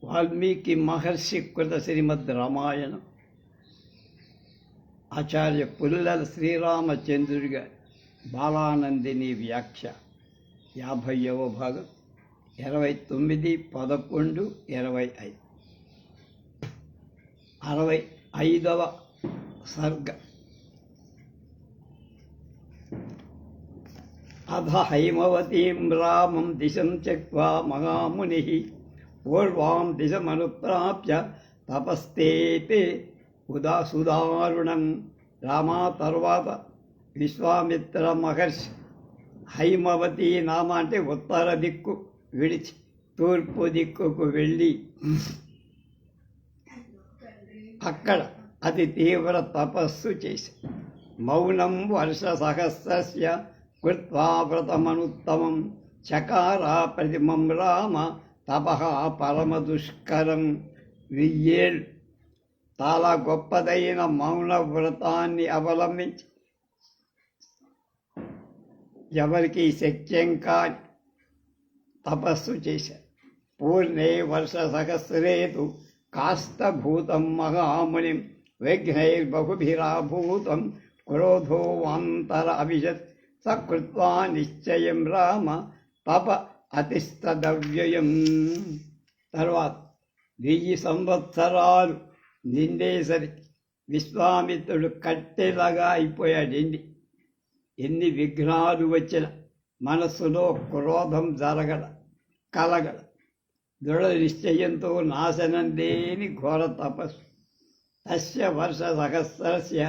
వాల్మీకి మహర్షి కృత శ్రీమద్ రామాయణం ఆచార్య పుల్లల శ్రీరామచంద్రుడిగా బాలానందిని వ్యాఖ్య 50వ భాగం 29/11/25 65వ సర్గ. అధ హైమవతీం రామం దిశం త్యక్త్వా మహాముని పూర్వాం దిశమనుప్రాప్య తపస్తేపే సుదారుణం. రామా తర్వాత విశ్వామిత్ర మహర్షి హైమవతి నామ అంటే ఉత్తర దిక్కు విడిచి తూర్పు దిక్కుకు వెళ్ళి అక్కడ అతి తీవ్ర తపస్సు చేసి మౌనం వర్ష సహస్రస్య కృత్వా వ్రతమనుత్తమం చకార ప్రతిమం రామ తపః పరమ దుష్కరం. 1000 ఏళ్ళు చాలా గొప్పదైన మౌన వ్రతాన్ని అవలంబించి ఎవరికి శక్యం కాని తపస్సు చేశారు. పూర్ణే వర్ష సహస్రేతు కాస్తభూతం మహామునిం విఘ్నైర్బహుభిరాభూతం క్రోధో వాంతర అభిషత్ సకృత్వా నిశ్చయం రామ తప అతిష్టదవ్యయం. తర్వాత 1000 సంవత్సరాలు నిండేసరికి విశ్వామిత్రుడు కట్టెలాగా అయిపోయాడు. ఎన్ని విఘ్నాలు వచ్చిన మనస్సులో క్రోధం కలగడ దృఢ నిశ్చయంతో నాశనం లేని ఘోర తపస్సు. తస్య వర్ష సహస్రస్య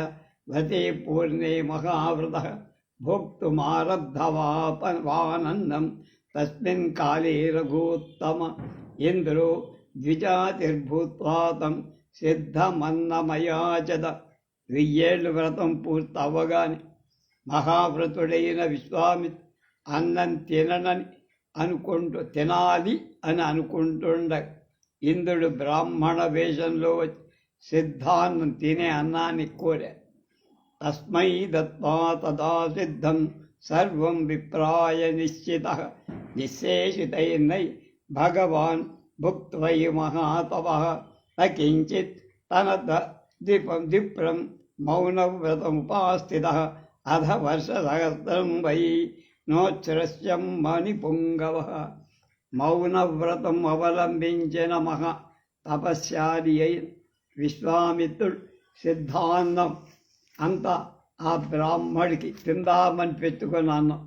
వతే పూర్ణే మహావృత భోక్తుమారబ్ధవానన్నం తస్మిన్ కాళే రఘూత్తమ ఇంద్రో ద్విజాతిర్భూత్వాతం సిద్ధమన్నమయాచద. 1000 ఏళ్ళు వ్రతం పూర్తవగానే మహావ్రతుడైన విశ్వామిత్రుడు అన్నం తినాలి అని అనుకుంటుండ ఇంద్రుడు బ్రాహ్మణ వేషంలో వచ్చి సిద్ధాన్నం తినే అన్నాన్ని కోరాడు. తస్మై దత్వా తదా సిద్ధం సర్వం విప్రాయ నిశ్చితః నిశ్శేషితైర్నై భగవాన్ భుక్త్వై మహాతపః కించిత్ తన దిప్రం మౌనవ్రతముపాస్థితః అధ వర్షసహస్రం వై నోచ్ఛ్రస్యం మణిపుంగవః. మౌనవ్రతం అవలంబించిన మహా తపస్యాది అయిన విశ్వామిత్రుడు సిద్ధాన్నం అంతా ఆ బ్రాహ్మడికి తిందామని పెట్టుకున్న అన్నం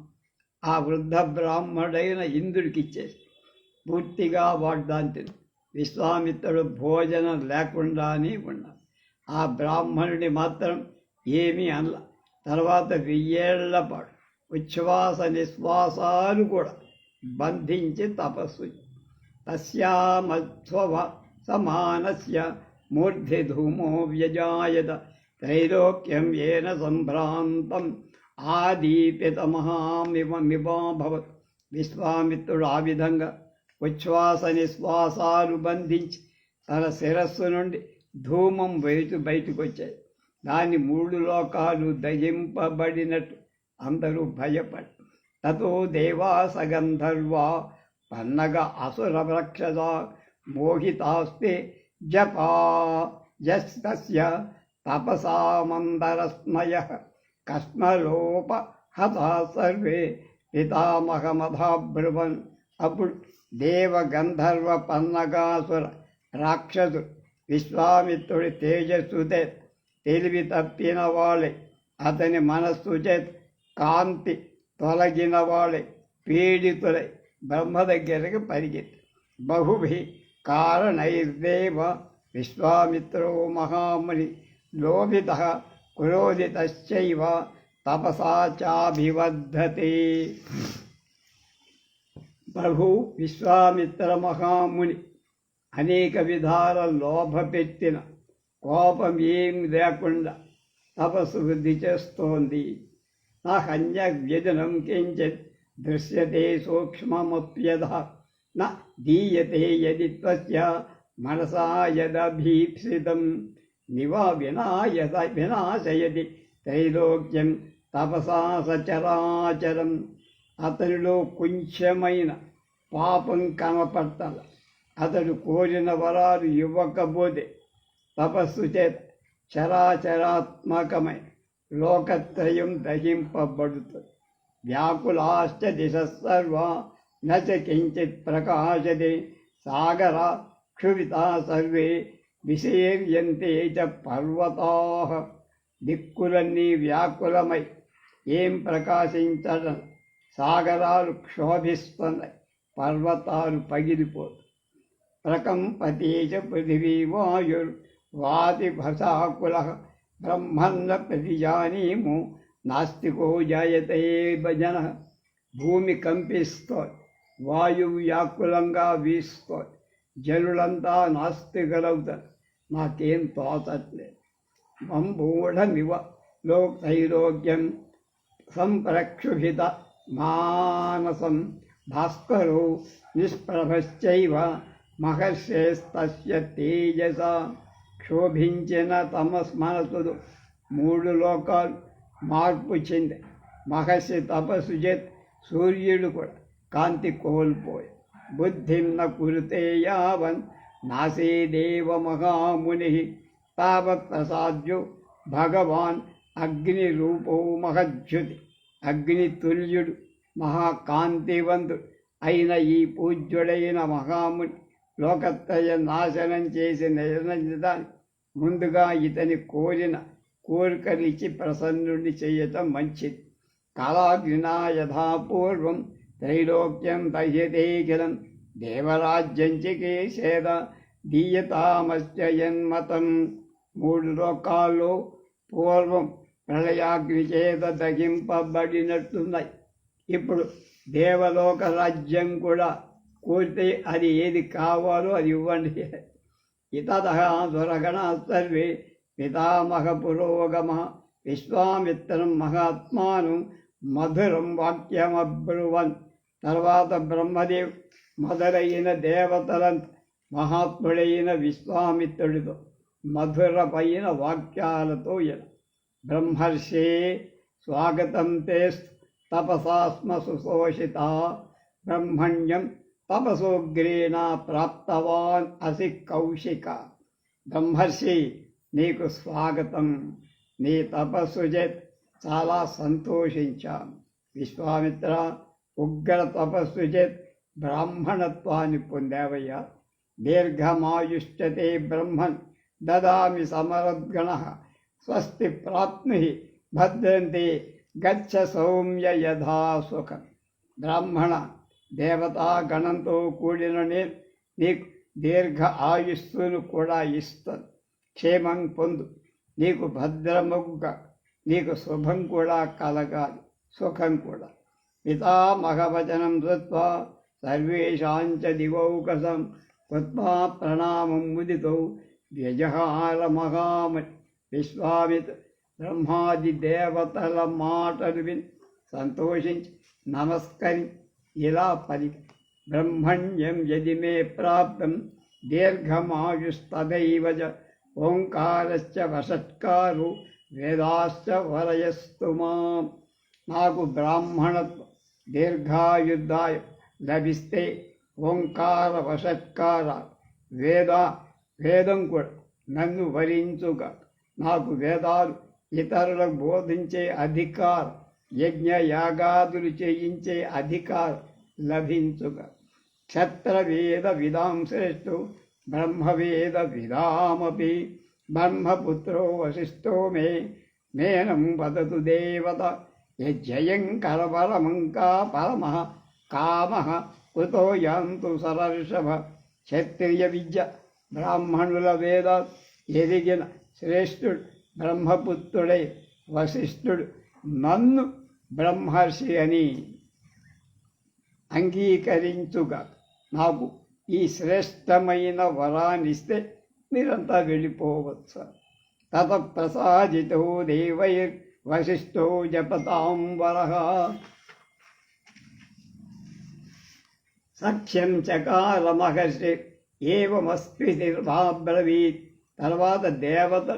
ఆ వృద్ధ బ్రాహ్మడైన ఇంద్రుడికి ఇచ్చేసి పూర్తిగా వాడ్డాన్ని తిని విశ్వామిత్రుడు భోజనం లేకుండానే ఉన్నాడు. ఆ బ్రాహ్మణుడి మాత్రం ఏమీ అనల. తర్వాత 1000 ఏళ్ల పాటు ఉచ్ఛ్వాస నిశ్వాసాలు కూడా బంధించి తపస్సు. తస్యామధ్వ సమానస్య మూర్ధి ధూమో వ్యజాయత త్రైలోక్యం ఏన సంభ్రాంతం ఆదీపితమహామివాభవత్. విశ్వామిత్రుడు ఆ విధంగా ఉచ్ఛ్వాస నిశ్వాసాలు బంధించి తన శిరస్సు నుండి ధూమం బయటకు వచ్చాయి. దాన్ని 3 లోకాలు దహింపబడినట్టు అందరూ భయపడి తతో దేవాస గంధర్వా పన్నగ అసుర రక్షస మోహితాస్తే జపా యస్య తపసా మందరస్మయ కస్మలోప హతా సర్వే పితామహమధాబ్రువన్. అప్పుడు దేవ గంధర్వ పన్నగాసుర రాక్షసుడు విశ్వామిత్రుడి తేజస్సు తెలివి తప్పిన వాళ్ళే, అతని మనస్సు చేత కాంతి తొలగిన వాళ్ళే పీడితులై బ్రహ్మ దగ్గరికి పరిగెత్తి బహుభి కారణైర్దేవ విశ్వామిత్రో మహాముని లోభిత క్రోధితశ్చైవ తపసా చాభివర్ధతే. ప్రభు విశ్వామిత్ర మహాముని అనేక విధాల లోభ పెట్టిన కోపం ఏం లేకుండా తపస్సు వృద్ధి చేస్తోంది. నా హన్య వ్యజనం కించిత్ దృశ్యతే సూక్ష్మమప్యధ న దీయతే యది త్వస్య మనసా యదభీప్సితం వినాశయతి త్రైలోక్యం తపసా సచరాచరం. అతనిలో కొంచెమైన పాపం కనపట్టాల. అతడు కోరిన వరాలు ఇవ్వకపోతే తపస్సు చేత చరాచరాత్మకమై లోకత్రయం దహింపబడుతుంది. వ్యాకులాశ్చ దిశ సర్వా నచ కించిత్ ప్రకాశతే సాగరా క్షుభితా సర్వే విశేర్యంతే చ పర్వతాః. దిక్కులన్నీ వ్యాకులమై ఏం ప్రకాశించడం, సాగరాలు క్షోభిస్తున్నాయి, పర్వతాలు పగిలిపోతాయి. ప్రకంపతే చ పృథివీ వాయుర్ వాతి భసాకుల బ్రహ్మన్న ప్రతిజానీము నాస్తికో జాయతే భజన. భూమి కంపిస్తోంది, వాయువు వ్యాకులంగా వీస్తోంది, జనులంతా నాస్తికులవుతారు. నాకేం తోచట్లేదు. మంబూఢమివ లోకైరోగ్యం సంప్రక్షుభిత మానసం భాస్కరో నిష్ప్రభశ్చైవ మహర్షేస్తస్య తేజస. క్షోభించిన తమస్మనసుడు మూడు లోకాలు మార్పు చెంది. మహర్షి తపస్సు చేత సూర్యుడు కూడా కాంతి కోల్పోయి. బుద్ధిం న కురుతే యావన్ నాసేదేవ మహాముని తావత్ ప్రసాద్యో భగవాన్ అగ్నిరూపో మహజ్యుతి. అగ్ని తుల్యుడు మహాకాంతివంతుడు అయిన ఈ పూజ్యుడైన మహాముని లోకత్రయ నాశనం చేసి నిర్ణయించడానికి ముందుగా ఇతని కోరిన కోరికలిచ్చి ప్రసన్నుడిని చేయటం మంచిది. కాలాగ్నినా యథాపూర్వం త్రైలోక్యం దహ్యతేఖిలం దేవరాజ్యం చికేసేద దీయతామస్యన్మతం. మూడు లోకాల్లో పూర్వం ప్రళయాగ్ని చేత దహింపబడినట్టున్నాయి. ఇప్పుడు దేవలోక రాజ్యం కూడా కోరితే అది ఏది కావాలో అది ఇవ్వండి. ఇతతః సురగణా సర్వే పితామహ పురోగమ విశ్వామిత్రం మహాత్మాను మధురం వాక్యమబ్రువన్. తర్వాత బ్రహ్మదేవ్ మొదలైన దేవతలంత మహాత్ముడైన విశ్వామిత్రుడితో మధురమైన వాక్యాలతో బ్రహ్మర్షే స్వాగతం తేస్తు తపసాస్మ సుశోషిత. బ్రహ్మణ్యం తపసోగ్రేణ ప్రాప్తవాన్ అసి కౌశిక. బ్రహ్మర్షి నీకు స్వాగతం, నీ తపస్సు చేత చాలా సంతోషించాను. విశ్వామిత్ర ఉగ్ర తపస్సు చేత బ్రాహ్మణత్వాన్ని పొందావయ్యా. దీర్ఘమాయుష్యతే బ్రహ్మన్ దదామి సమరద్గణ స్వస్తి ప్రాప్ను భద్రంతే గచ్చ సౌమ్య యథా సుఖం. బ్రాహ్మణ దేవతా గణంతో కూడిన నేను నీకు దీర్ఘ ఆయుస్సును కూడా ఇస్తాను. క్షేమం పొందు, నీకు భద్రముగా, నీకు శుభం కూడా కలగాలి, సుఖం కూడా. పితామహవచనం శ్రుత్వా సర్వేషాంచ దివౌకసం కృత్వా ప్రణామం ముదితో వ్యజహార మహామణి. విశ్వామిత్ర బ్రహ్మాది దేవతల మాటలు విని సంతోషించి నమస్కరి ఇలా పలికి, బ్రహ్మణ్యం యది మే ప్రాప్తం దీర్ఘమాయుస్తదైవ చ ఓంకారశ్చ వషట్కారో వేదాశ్చ వరయస్తు మాం. నాకు బ్రాహ్మణత్వం దీర్ఘాయుద్ధాయ లభిస్తే ఓంకార వషట్కార వేదం కూడా నన్ను వరించుగా. నాకు వేదాలు ఇతరులకు బోధించే అధికారం, యజ్ఞ యాగాదులు చేయించే అధికారం లభించుగా. క్షత్రవేద విదాం శ్రేష్ఠో బ్రహ్మవేద విదామపి. బ్రహ్మపుత్రో వశిష్ఠో మే మేనం వదతు దేవత. యజ్జయం కరవరమంకా పరమ కామ కుతో యాంతు సరర్షభ. క్షత్రియ విద్య బ్రాహ్మణుల వేద ఎదిగిన శ్రేష్ఠుడు బ్రహ్మపుత్రుడై వశిష్ఠుడు నన్ను బ్రహ్మర్షి అని అంగీకరించుగా. నాకు ఈ శ్రేష్టమైన వరాన్నిస్తే మీరంతా వెళ్ళిపోవచ్చు. తత ప్రసాదితో దేవైర్ వశిష్ఠో జపతాం వరః. సఖ్యం చకార మహర్షి ఏవమస్మితిర్బ్రవీత్. తర్వాత దేవత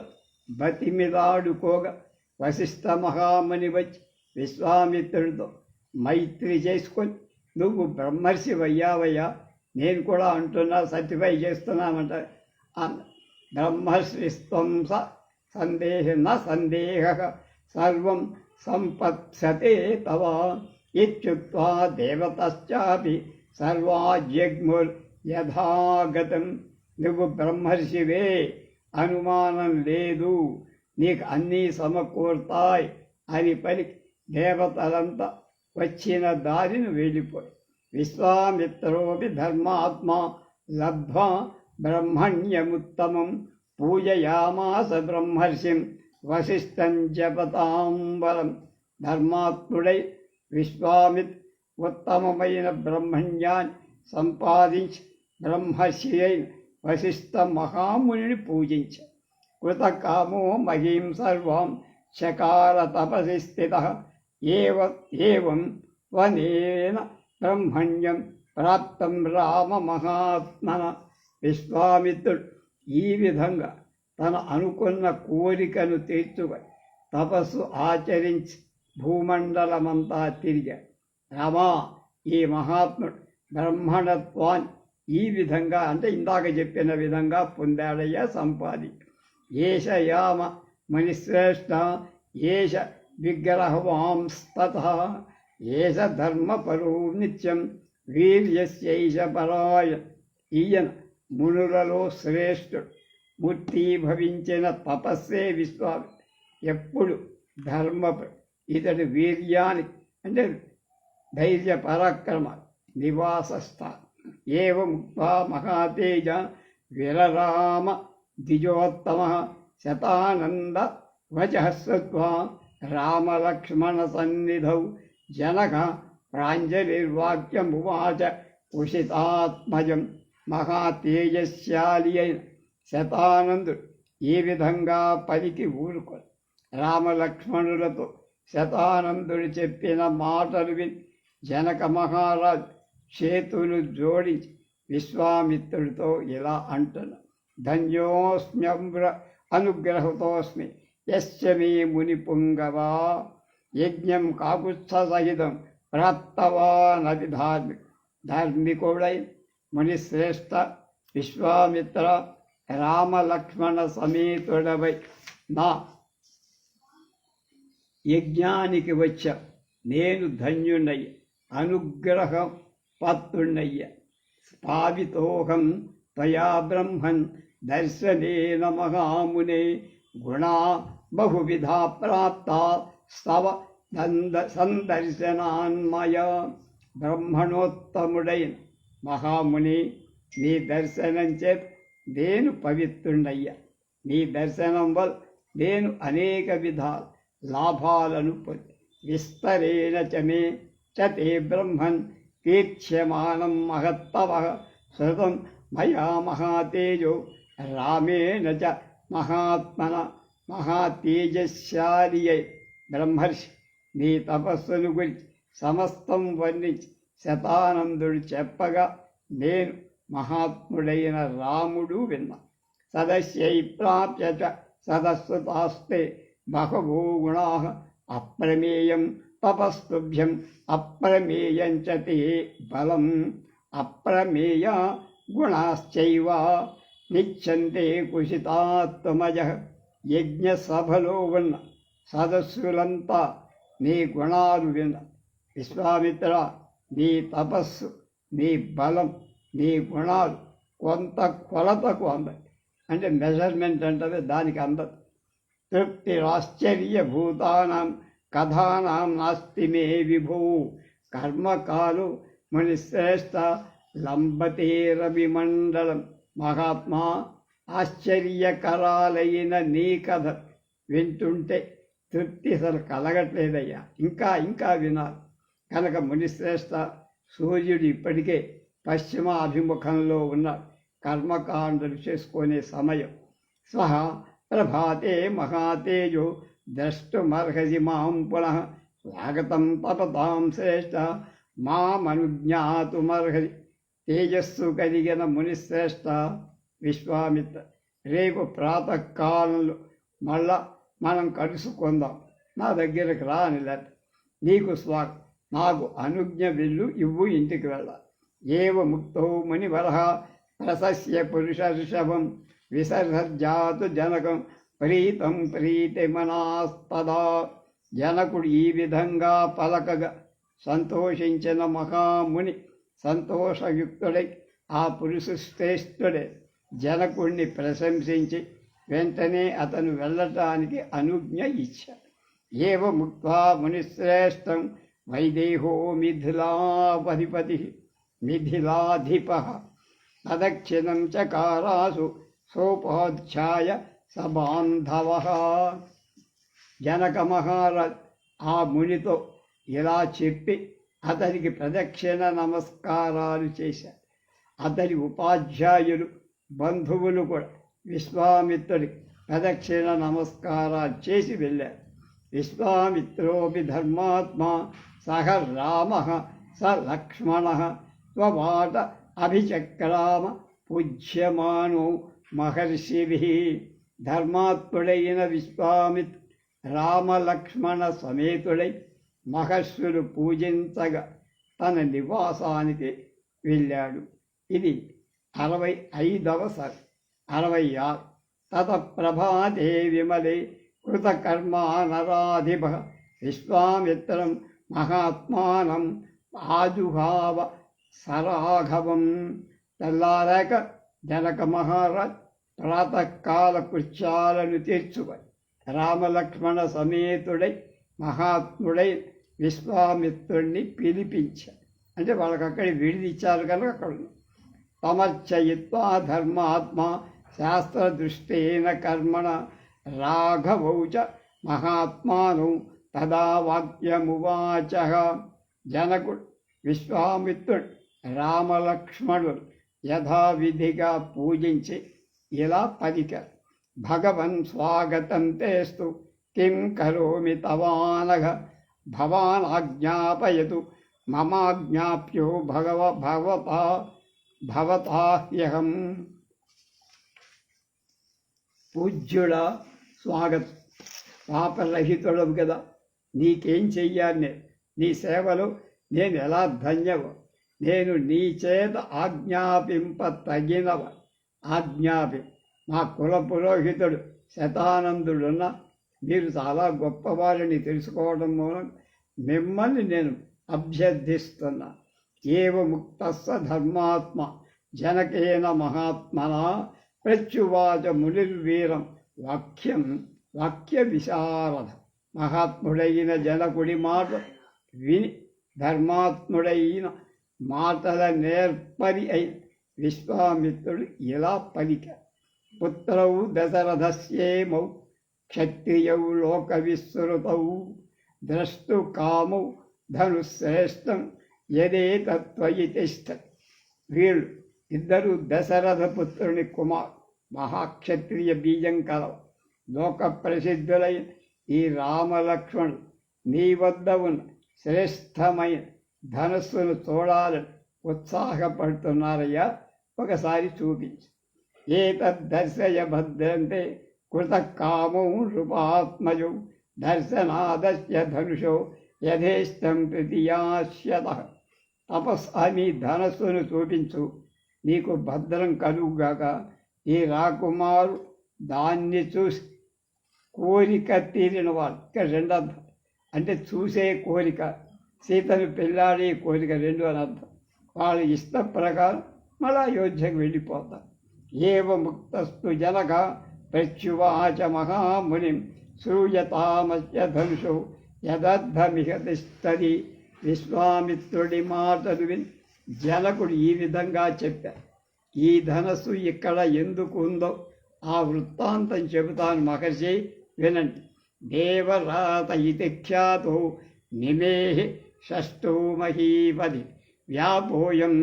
బతిమిలాడుకోగా వశిష్ఠ మహాముని వచ్చి విశ్వామిత్రుడితో మైత్రి చేసుకొని, నువ్వు బ్రహ్మర్షి వయ్యావయ్యా, నేను కూడా అంటున్నా, సర్టిఫై చేస్తున్నామంట. బ్రహ్మశ్రీస్త్వం సందేహ సర్వం సంపత్సతే తవ ఇత్యుక్త్వా దేవతశ్చాపి సర్వాజ్ఞుర్యథాగతం. నువ్వు బ్రహ్మర్షివే, అనుమానం లేదు, నీకు అన్నీ సమకూర్తాయి అని పలికి దేవతలంతా వచ్చిన దారిని వెళ్ళిపోయి. విశ్వామిత్రోపి ధర్మాత్మా లబ్ధ్వా బ్రహ్మణ్యముత్తమం పూజయామాస బ్రహ్మర్షిం వశిష్ఠం జపతాంబరం. ధర్మాత్ముడై విశ్వామిత్ ఉత్తమమైన బ్రహ్మణ్యాన్ని సంపాదించి బ్రహ్మర్షి అయిన వశిష్ఠ మహామునిని పూజించారు. కృతకామో మహీం సర్వాం చకార తపసి స్థితః ఏవం వనేన బ్రహ్మణ్యం ప్రాప్తం రామ మహాత్మన. విశ్వామిత్రుడు ఈ విధంగా తన అనుకున్న కోరికను తీర్చుకొని తపస్సు ఆచరించి భూమండలమంతా తిరిగాడు. రామా, ఈ మహాత్ముడు బ్రహ్మణత్వాన్ని ఈ విధంగా అంటే ఇందాక చెప్పిన విధంగా పొందాడయ్యా, సంపాది. ఏష యామ మణిశ్రేష్ఠ ఏష విగ్రహవాంస్తతః ఏష ధర్మపరో నిత్యం వీర్యస్యైష పరాయ. ఈయన మునులలో శ్రేష్ఠుడు, మూర్తీభవించిన తపస్సే విశ్వామి. ఎప్పుడు ధర్మపరు, ఇతడు వీర్యానికి అంటే ధైర్య పరాక్రమ నివాస స్థానం. ఏముక్త్వా మహాతేజ విరరామ ద్విజోత్తమ శతానంద వచః శ్రుత్వా రామలక్ష్మణ సన్నిధౌ జనక ప్రాంజలిర్వాక్యమువాచ ఉషితాత్మజం. మహాతేజశాలి అయిన శతానందుడు ఈ విధంగా పలికి ఊరుకొని రామలక్ష్మణులతో శతానందుడు చెప్పిన మాటలు విని జనక మహారాజు చేతులు జోడించి విశ్వామిత్రుడితో ఇలా అంటున్నా. ధన్యోస్మ్యమ్ర అనుగ్రహతోస్మి యస్య మే మునిపుంగవా యజ్ఞం కాకుత్సహితం ప్రాప్తవానది ధార్మికుడై మునిశ్రేష్ఠ విశ్వామిత్ర రామలక్ష్మణ సమేతుడవై నా యజ్ఞానికి వచ్చా. నేను ధన్యుణ్ణయ్య, అనుగ్రహం పత్రుణ్ణయ్య. స్థాపితోహం త్వయా బ్రహ్మన్ దర్శనేన మహామునే గుణా బహువిధా ప్రాప్తా స్తవ సందర్శనాన్మయ. బ్రహ్మణోత్తముడైన మహాముని, నీ దర్శనం చేత నేను పవిత్రుణ్ణయ్యా. నీ దర్శనం వల్ల నేను అనేక విధాల లాభాలను పొంది విస్తరేణ చ మే చ తే బ్రహ్మన్ కీర్త్యమానం మహత్తవః శృతం మయా మహాతేజో రామేణ చ మహాత్మన. మహాతేజశాలి అయి బ్రహ్మర్షి నీ తపస్సును గురించి సమస్తం వర్ణించి శతానందుడు చెప్పగా నేను మహాత్ముడైన రాముడు విన్నా. సదస్యై ప్రాప్య చ సదస్సుతాస్తే బహవో గుణాః అప్రమేయం తపస్తుభ్యం అప్రమేయం చ తే బలం. అప్రమేయ గుణాశ్చైవ నిచ్చంతే కుశితాత్మజః. యజ్ఞ సభలో ఉన్న సదస్సులంతా నీ గుణాలు విన్న. విశ్వామిత్ర, నీ తపస్సు, నీ బలం, నీ గుణాలు కొంత కొలతకు అందదు. అంటే మెజర్మెంట్ అంటే దానికి అందదు. తృప్తిరాశ్చర్యభూతానాం కథానాం నాస్తి మే విభూ. కర్మకాలు మునిశ్రేష్ఠ లంబతే రవిమండలం. మహాత్మా, ఆశ్చర్యకరాలైన నీ కథ వింటుంటే తృప్తి అసలు కలగట్లేదయ్యా, ఇంకా ఇంకా వినాలి. కనుక మునిశ్రేష్ఠ, సూర్యుడు ఇప్పటికే పశ్చిమాభిముఖంలో ఉన్న కర్మకాండలు చేసుకునే సమయం. స్వహ ప్రభాతే మహాతేజో ద్రష్టుమర్హసి మాం పునః. స్వాగతం తపతాం శ్రేష్ఠ మామనుజ్ఞాతుమర్హసి. తేజస్సు కలిగిన మునిశ్రేష్ఠ విశ్వామిత్ర, రేపు ప్రాతకాలంలో మళ్ళా మనం కలుసుకుందాం. నా దగ్గరకు రాని లేట. నీకు స్వాగతం. నాకు అనుజ్ఞ వెళ్ళు, ఇవ్వు, ఇంటికి వెళ్ళాలి. ఏవ ముక్తో మునివరః ప్రసస్య పురుష ఋషభం విసర్జాతు జనకం ప్రీతం ప్రీతిమనాస్తదా. జనకుడు ఈ విధంగా పలకగా సంతోషించిన మహాముని సంతోషయుక్తుడై ఆ పురుష శ్రేష్ఠుడే జనకుడిని ప్రశంసించి వెంటనే అతను వెళ్ళటానికి అనుజ్ఞ ఇచ్చాడు. ఏవ ముక్త్వా మునిశ్రేష్టం వైదేహో మిథిలాధిపతి మిథిలాధిపః ప్రదక్షిణం చకారాసు సోపాధ్యాయ సబాంధవః. జనక మహారాజ్ ఆ మునితో ఇలా చెప్పి అతనికి ప్రదక్షిణ నమస్కారాలు చేశారు. అతని ఉపాధ్యాయులు బంధువులు కూడా విశ్వామిత్రుడికి ప్రదక్షిణ నమస్కారాలు చేసి వెళ్ళారు. విశ్వామిత్రోపి ధర్మాత్మా సహ రామ స లక్ష్మణ స్వమాట అభిచక్రామ పూజ్యమానో మహర్షిభిః. ధర్మాత్ముడైన విశ్వామిత్రుడు రామలక్ష్మణ సమేతుడై మహర్షులు పూజించగా తన నివాసానికి వెళ్ళాడు. ఇది 65వ సర్గ. 66. తత ప్రభాతే విమలే కృతకర్మా నరాధిపః విశ్వామిత్రం మహాత్మానం ఆజుహావ సరాఘవం. తెల్లారాక జనక మహారాజ్ ప్రాతకాల కృత్యాలను తీర్చుకొని రామలక్ష్మణ సమేతుడై మహాత్ముడై విశ్వామిత్రుడిని పిలిపించాడు. అంటే వాళ్ళకి అక్కడ విడిదిచ్చారు కనుక అక్కడ తమర్చయిత్వా ధర్మాత్మా శాస్త్రదృష్టేన కర్మణ రాఘవౌ చ మహాత్మాను తదా వాక్యమువాచ. జనకుడు విశ్వామిత్రుడు రామలక్ష్మణుడు యథావిధిగా పూజించి ఇలా పలికారు. భగవన్ స్వాగతం తేస్తు కిం కరోమి తవానఘ భవాన్ ఆజ్ఞాపయతు మమాజ్ఞాప్యో భవతాహ్యహం. పూజ్యుడా స్వాగతం. పాపరహితుడవు కదా, నీకేం చెయ్యాలి? నీ సేవలో నేను ఎలా ధన్యవ? నేను నీ చేత ఆజ్ఞాపింప తగినవ. ఆజ్ఞాపి. మా కుల పురోహితుడు శతానందుడున్న మీరు చాలా గొప్పవారిని తెలుసుకోవడం మూలం మిమ్మల్ని నేను అభ్యర్థిస్తున్నా. ఏవ ముక్తస్స ధర్మాత్మ జనకేన మహాత్మనా ప్రత్యువాచ మునిర్వీరం వాక్య విశారద. మహాత్ముడైన జనకుడి మాట విని ధర్మాత్ముడైన మాటల నేర్పరి అయిన విశ్వామిత్రుడు ఇలా పలికారు. పుత్రౌ దశరథస్యేమౌ క్షత్రియౌ లోకవిశ్రుతౌ ద్రష్టు కామౌ ధనుశ్రేష్టం యదేతత్వయి తిష్టతి. వీళ్ళు ఇద్దరు దశరథ పుత్రుని కుమార్ మహాక్షత్రియ బీజం కలవ లోక ప్రసిద్ధులైన ఈ రామలక్ష్మణుడు నీ వద్ద ఉన్న శ్రేష్టమైన ధనస్సును చూడాలని ఉత్సాహపడుతున్నారయ్యా, ఒకసారి చూపించు. ఏతద్దర్శయ భద్రంతే కృత కామౌ నృపాత్మజౌ దర్శనాదస్య ధనుషో యథేష్టం ప్రతియాస్యతః. తపస్సు నీ ధనస్సును చూపించు, నీకు భద్రం కలుగుగాక. ఈ రాకుమారు దాన్ని చూసి కోరిక తీరినవాడు. ఇక్కడ రెండు అర్థం. అంటే చూసే కోరిక, సీతను పెళ్ళాడే కోరిక, రెండు అని అర్థం. వాళ్ళ ఇష్ట ప్రకారం మళ్ళా అయోధ్యకు వెళ్ళిపోతారు. ఏవ ముక్తస్తు జనక ప్రత్యువాచ మహామునిం శ్రూయతామస్య ధనుషో యదర్థమిహ తిష్టది. విశ్వామిత్రుడి మాటలు విని జనకుడు ఈ విధంగా చెప్పారు. ఈ ధనస్సు ఇక్కడ ఎందుకు ఉందో ఆ వృత్తాంతం చెబుతాను మహర్షి, వినండి. దేవరాత ఇతి ఖ్యాతో నిమేహి షష్ఠో మహీపది వ్యాపోయం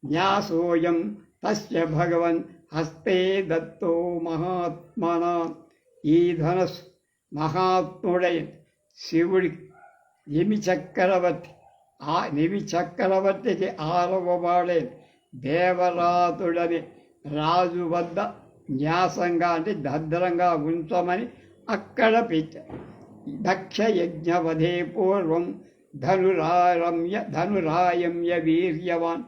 న్యాసోయం తస్య భగవన్ హస్తే దత్తో మహాత్మనా. ఈ ధనస్సు మహాత్ముడైన శివుడి నిమి చక్రవర్తి, ఆ నిమి చక్రవర్తికి 6వ వాడే దేవరాతుడని రాజు వద్ద న్యాసంగా అంటే భద్రంగా ఉంచమని అక్కడ పెట్టారు. దక్షయజ్ఞవధే పూర్వం ధనురాయమ్య వీర్యవాన్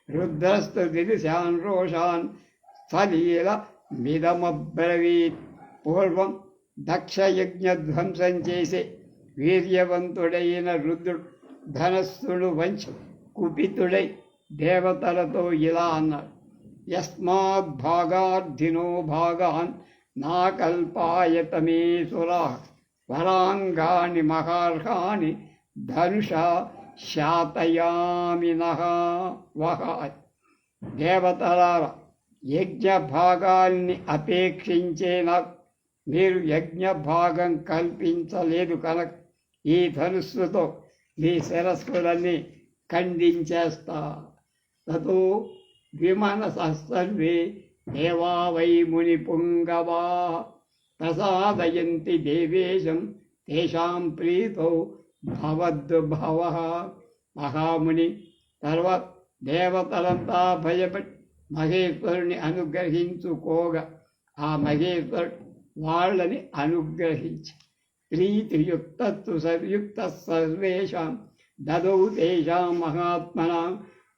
రుద్రస్తు దిశాన్ రోషాన్ సలీల మిదమబ్రవీత్. పూర్వం దక్షయజ్ఞధ్వంసం చేసే వీర్యవంతుడైన రుద్రుడు ధనస్సును వంచి కుపితుడై దేవతలతో ఇలా అన్నాడు: యస్మాద్భాగార్థినో భాగాన్ నాకల్పాయత మే సురాః వరాంగాని మహార్హాని ధనుషా శాతయామినః వహాయ్. దేవతలారా, యజ్ఞ భాగాల్ని అపేక్షించే నాకు మీరు యజ్ఞ భాగం కల్పించలేదు కనుక ఈ ధనుస్సుతో మీ శిరస్సులన్నీ ఖండించేస్తా. తతో విమనసః సర్వే దేవా వై ముని పుంగవా ప్రసాదయంతి దేవేశం తేషాం ప్రీతో భవద్భవః. మహాముని తర్వాత దేవతలంతా భయపడి మహేశ్వరుని అనుగ్రహించుకోగా ఆ మహేశ్వరుడు వాళ్ళని అనుగ్రహించి ప్రీతియుక్తస్తు సర్యుక్త సర్వేషాం దదౌ తేషాం మహాత్మనాం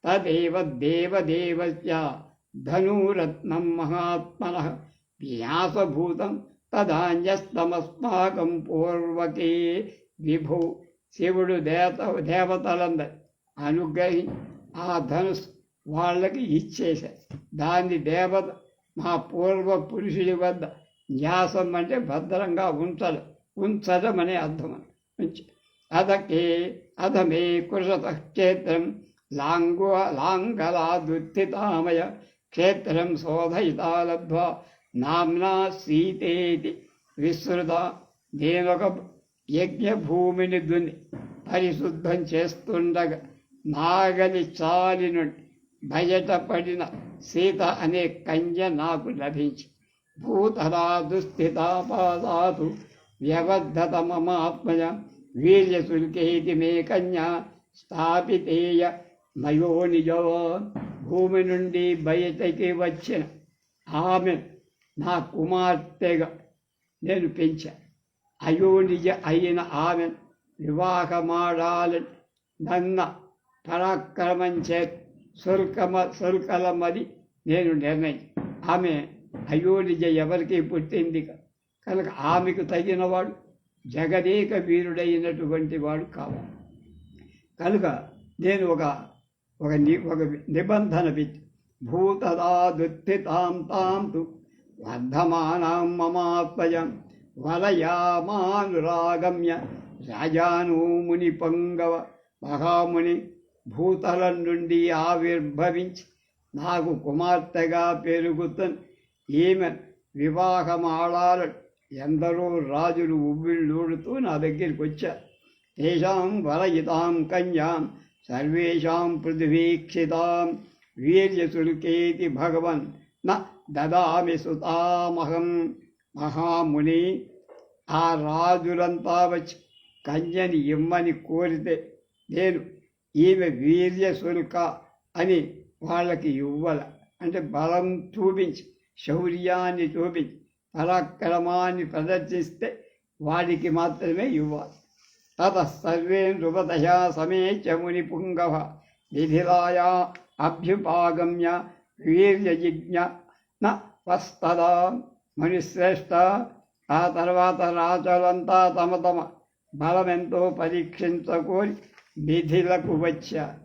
తదేవ దేవదేవస్య ధనురత్నం మహాత్మనః వినాశభూతం తదాన్యస్తమస్మాకం పూర్వకే విభూ. శివుడు దేవతలందరి అనుగ్రహించి ఆ ధనుసు వాళ్ళకి ఇచ్చేశారు. దాన్ని దేవత మా పూర్వ పురుషుడి వద్ద న్యాసం అంటే భద్రంగా ఉంచడం అనే అర్థం. అధమే కృషత క్షేత్రం లాంగలాదుత్థితామయ క్షేత్రం శోధయితా లబ్ధ్వా నామ్నా సీతేతి విస్తృత. నేనొక యజ్ఞభూమిని దున్ని పరిశుద్ధం చేస్తుండగా నాగలి చాలి నుండి బయటపడిన సీత అనే కన్య నాకు లభించి భూతలా దుస్థితాపాదాతు వ్యవద్ధత మమాత్మజ వీర్యశుల్కేతి మే కన్యా స్థాపితేయ మయోనిజో. భూమి నుండి బయటకి వచ్చిన ఆమె నా కుమార్తెగా నేను పెంచాను. అయోనిజ అయిన ఆమె వివాహమాడాలని నన్న పరాక్రమం చే సుల్కలమని నేను నిర్ణయించి, ఆమె అయోనిజ ఎవరికి పుట్టింది కనుక ఆమెకు తగినవాడు జగదేక వీరుడైనటువంటి వాడు కావాలి. కనుక నేను ఒక నిబంధన పెట్టి భూతదాదుత్థితాం తాం తు వర్ధమానాం మమాత్మజం వలయామానురాగమ్య రాజాను ముని పొంగవ. మహాముని భూతలం నుండి ఆవిర్భవించి నాకు కుమార్తెగా పెరుగుతున్న ఈమె వివాహమాడాలని ఎందరో రాజులు ఉవ్విళ్ళూడుతూ నా దగ్గరికి వచ్చారు. తేషాం వరయితాం కన్యాం సర్వేషాం పృథివీక్షితాం వీర్యశుల్కేతి భగవన్ న దదామి సుతామహం. మహాముని, ఆ రాజులంతా వచ్చి కన్యని ఇమ్మని కోరితే నేను ఈమె వీర్యశుల్క అని వాళ్ళకి ఇవ్వాల. అంటే బలం చూపించి శౌర్యాన్ని చూపించి పరాక్రమాన్ని ప్రదర్శిస్తే వాడికి మాత్రమే ఇవ్వాలి. తతఃసర్వే నృపతయా సమేత్య ముని పుంగవ విధిలాయా అభ్యుపాగమ్య వీర్యజిజ్ఞ న వస్తదా. మునిశ్రేష్ఠ, ఆ తర్వాత రాజులంతా తమ తమ బలమెంతో పరీక్షించుకోని విధిలకు వచ్చారు.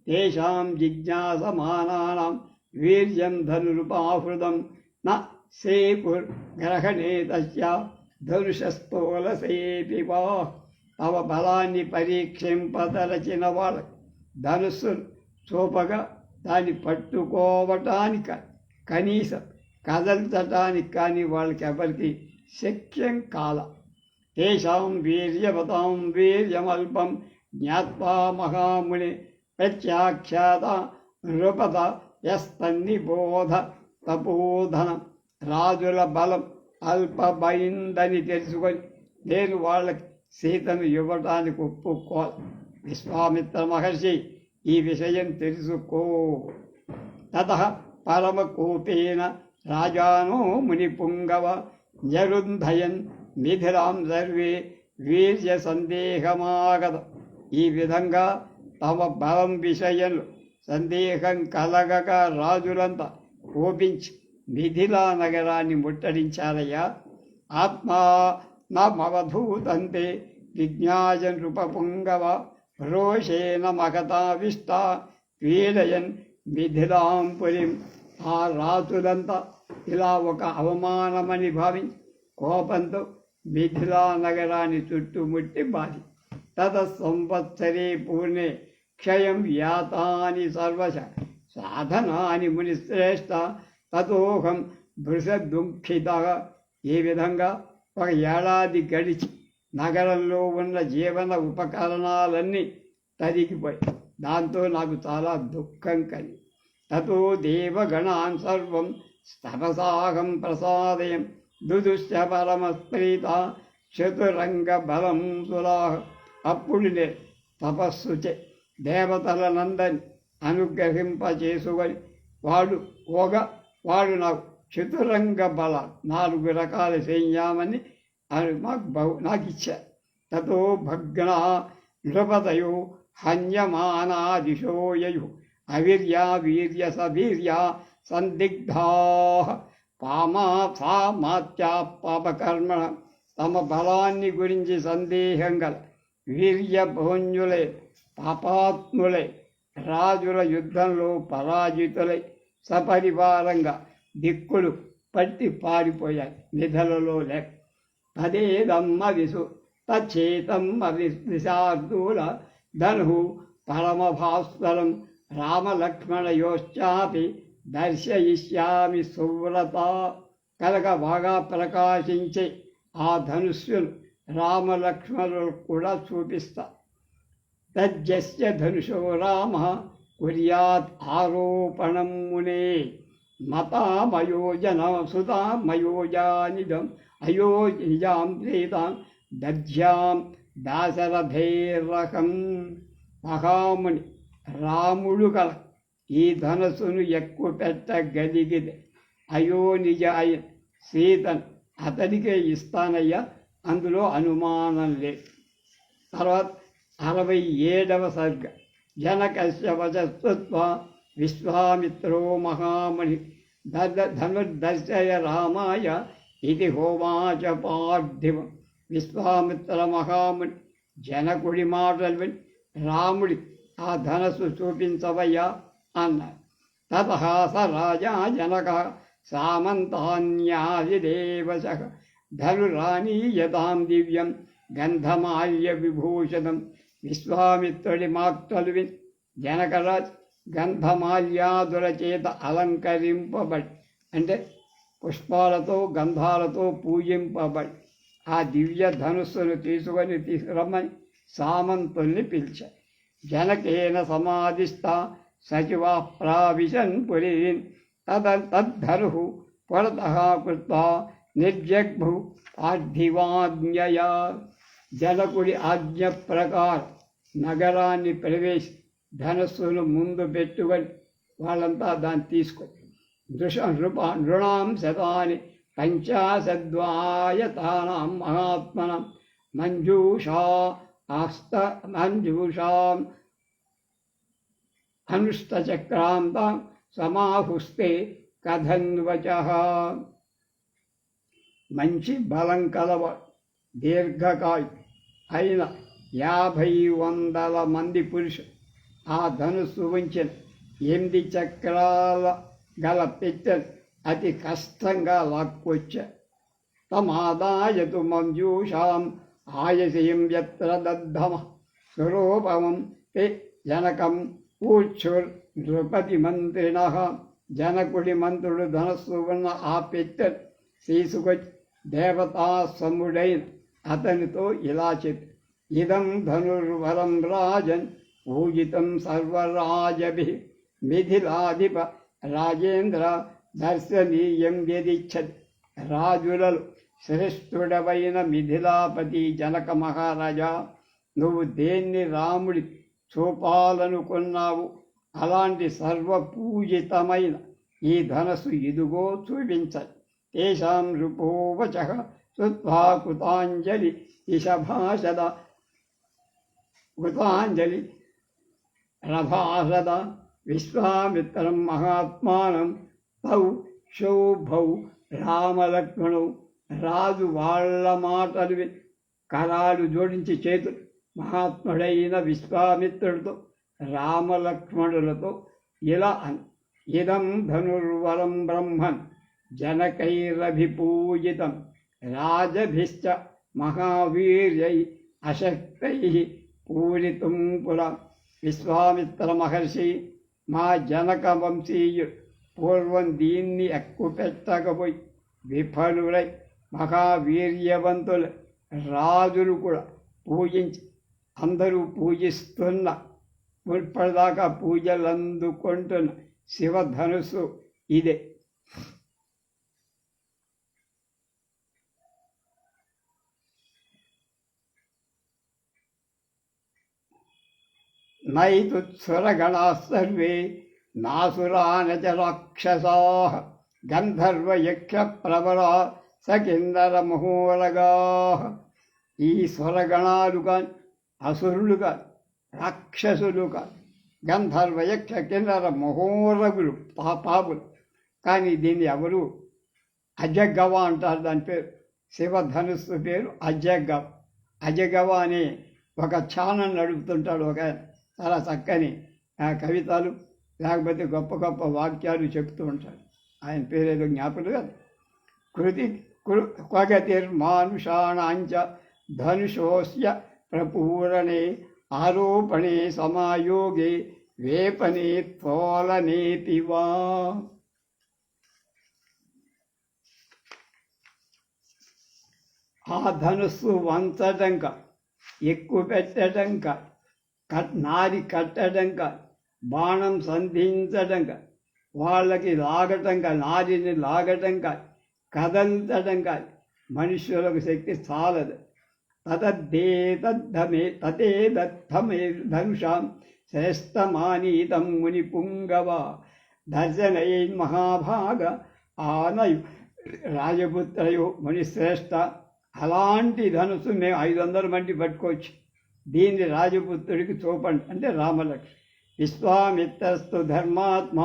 తేషాం జిజ్ఞాసమానానాం వీర్యం ధనురుపాహృతం న సేపుర్ గ్రహణే తస్య ధనుషస్థూలసేపి వా. తమ బలాన్ని పరీక్షింపదలచిన వాళ్ళకి ధనుస్సు చూపగా దాన్ని పట్టుకోవటానికి కనీసం కదల్చటానికి కానీ వాళ్ళకి ఎవరికి శక్యం కాల. తేషాం వీర్యవతాం వీర్యమల్పం జ్ఞాత్వా మహాముని ప్రత్యాఖ్యాత నృపత యస్తన్నిబోధ తపోధనం. రాజుల బలం అల్పమైందని తెలుసుకొని నేను వాళ్ళకి సీతను ఇవ్వటానికి ఒప్పుకోవాలి. విశ్వామిత్ర మహర్షి, ఈ విషయం తెలుసుకో. తతః పరమకోపేన రాజానో మునిపుంగవ జరుంధయన్ మిథిలాం సర్వే వీర్య సందేహమాగత. ఈ విధంగా తమ బలం విషయంలో సందేహం కలగక రాజులంతా కోపించి మిథిలా నగరాన్ని ముట్టడించారయ్యా. ఆత్మా నమవధూతంతే విజ్ఞాయ నృపపుంగవ రోషేణ మగతావిష్ట పీడయన్ మిథిలాం పురిం. ఆ రాజులంతా ఇలా ఒక అవమానమని భావించి కోపంతో మిథిలా నగరాన్ని చుట్టుముట్టి బాధి. తత సంవత్సరే పూర్ణే క్షయం వ్యాతాని సర్వశ సాధనాని మునిశ్రేష్ట తతోహం భృషదుఃఖిత. ఈ విధంగా ఒక ఏడాది గడిచి నగరంలో ఉన్న జీవన ఉపకరణాలన్నీ తరిగిపోయి దాంతో నాకు చాలా దుఃఖం కలిగి. తతో దేవగణాన్ సర్వం తపసాహం ప్రసాదయం దుదుశ్చ పరమస్ప్రీత చతురంగ బలం సులాహ. అప్పుడు నేను తపస్సుచే దేవతలనందని అనుగ్రహింపచేసుకొని వాడు నాకు చతురంగ బల 4 రకాల సైన్యామని నాకు ఇచ్చారు. తతో భగ్న నృపతయో హన్యమానాదిశో యయు అవిర్యా వీర్య సవీర్యా సందిగ్ధా పామాత్యా పాపకర్మణ. తమ బలాన్ని గురించి సందేహం గల వీర్యభోన్యులై పాపాత్ములై రాజుల యుద్ధంలో పరాజితులై సపరివారంగా దిక్కులు పట్టి పారిపోయాయి, నిధలలో లేక. తదేదమ్మ విసు తచ్చేతమ్మ విశార్దూల ధను పరమభాస్వరం రామలక్ష్మణయోశ్చాపి దర్శయిష్యామి సువ్రత. కనుక బాగా ప్రకాశించే ఆ ధనుస్సును రామలక్ష్మణులకు కూడా చూపిస్తా. తజ్జస్య ధనుషో రామ కుర్యాత్ ఆరోపణం మునే మతామయోజన సుతామయోజానిజం అయోనిజాం ప్రీతాం దధ్యాం దాశరథేరకం. మహాముని రాముడు గల ఈ ధనస్సును ఎక్కువ పెట్టగలిగితే అయోనిజ అయిన సీతను అతడికే ఇస్తానయ్యా, అందులో అనుమానం లేదు. తర్వాత 67వ సర్గ. జనకస్య వచస్తుత్వా విశ్వామిత్రో మహాముని ధనుర్దర్శయ రామాయ ఇది హోమాచ పార్థివం. విశ్వామిత్ర మహాముని జనకుడి మాటలు విని రాముడి ఆ ధనస్సు చూపించవయ్యా అన్నారు. తతః స రాజా జనక సామంతాన్యాదిదేవశ ధనురానీయతాం దివ్యం గంధమాల్య విభూషణం. విశ్వామిత్రుడి మాటలు విని జనకరాజ్ గంధమాల్యాదుల చేత అలంకరింపబడి, అంటే పుష్పాలతో గంధాలతో పూజింపబడి ఆ దివ్య ధనుస్సును తీసుకురమ్మని సామంతుల్ని పిలిచారు. జనకేన సమాధిస్థ సచివా ప్రావిశన్ పురీన్ తద్ధరు పురతః కృత్వా నిర్జగ్భు పార్థివాజ్ఞయా. జనకుడి ఆజ్ఞ ప్రకారం నగరాన్ని ప్రవేశి ధనస్సును ముందు పెట్టుకొని వాళ్ళంతా దాన్ని తీసుకొని నృణాం శతాని పంచాశద్వాయతానాం మహాత్మనం మంజూషాం అనుష్టచక్రాంతాం సమాహుస్తే కథన్వచః. మంచి బలం కలవాడు దీర్ఘకాయు అయిన 50-100 మంది పురుషులు ఆ ధనుస్సు ఉంచిన 8 చక్రాల గల పెట్టెను అతి కష్టంగా లాక్కొచ్చారు. తమాదాయతు మంజూషాం ఆయసీం యత్ర దద్ధమ స్వరూపమం తే జనకం ఊర్చుర్ నృపతి మంత్రిణ. జనకుడి మంత్రుడు ధనస్సు ఉన్న ఆ పెట్టెను తీసుకొచ్చి దేవతా సముడైన అతనితో ఇలా చెప్పి, ఇదం ధనుర్వరం రాజన్ పూజితం సర్వరాజభి మిథిలాధిప రాజేంద్ర దర్శనీయం యదిచ్చతి. రాజులలో శ్రేష్ఠుడవైన మిథిలాపతి జనక మహారాజా, నువ్వు దేన్ని రాముడి చూపాలనుకున్నావు అలాంటి సర్వపూజితమైన ఈ ధనస్సు ఇదిగో చూపించదు. తేషాం నృపోవచః శ్రుత్వా కృతాంజలి రభాసద విశ్వామిత్రం మహాత్మానం తౌ శౌభౌ రామలక్ష్మణౌ. రాజు వాళ్ళ మాటలు కరాలు జోడించి చేతులు మహాత్ముడైన విశ్వామిత్రుడితో రామలక్ష్మణులతో ఇలా అని, ఇదం ధనుర్వరం బ్రహ్మన్ జనకైరభిపూజితం రాజభిశ్చ మహావీర్యై అశక్తై పూరితుం పురా. విశ్వామిత్ర మహర్షి మా జనక వంశీయుడు పూర్వం దీన్ని ఎక్కుపెట్టకపోయి విఫలురై మహావీర్యవంతులు రాజులు కూడా పూజించి అందరూ పూజిస్తున్న ఇప్పటిదాకా పూజలు అందుకుంటున్న శివధనుస్సు ఇదే. నైతుత్సురగణా సర్వే నాసురాన చ రాక్షసాః గంధర్వయక్ష ప్రబలా సకిన్నర మహోరగాః. ఈ స్వరగణాలు కాని, అసురులు కాని, రాక్షసులు కాని, గంధర్వయక్ష కిన్నర మహోరగులు పాపులు కానీ దీన్ని ఎవరు అజగవ అంటారు. దాని పేరు శివధనుస్సు పేరు అజగవ. అజగవ అని ఒక ఛానల్ నడుపుతుంటాడు ఒక చాలా చక్కని కవితలు లేకపోతే గొప్ప గొప్ప వాక్యాలు చెప్తూ ఉంటాడు. ఆయన పేరేదో జ్ఞాపకం కాదు. కృతి క్వగతిర్మానుషాణాంచ ధనుషోస్య ప్రపూరణే ఆరోపణే సమాయోగే వేపనే తోలనేతి వా. ఆ ధనుస్సు వంచడం కాదు, ఎక్కువ పెట్టడం కాదు, నారి కట్టడం కాదు, బాణం సంధించడం కాదు, వాళ్ళకి లాగటం కాదు, నారిని లాగటం కాదు, కదల్చడం కాదు. మనుష్యులకు శక్తి చాలదు. తదేదద్ధమే ధనుషాం శ్రేష్టమానీతం ముని పుంగవ దర్శనైన్ మహాభాగ ఆనయు రాజపుత్రయో మునిశ్రేష్ఠ. అలాంటి ధనుసు మేము 500 మంది పట్టుకోవచ్చు. దీన్ని రాజపుత్రుడికి చూపండి అంటే రామలక్ష్మి. విశ్వామిత్రస్తు ధర్మాత్మ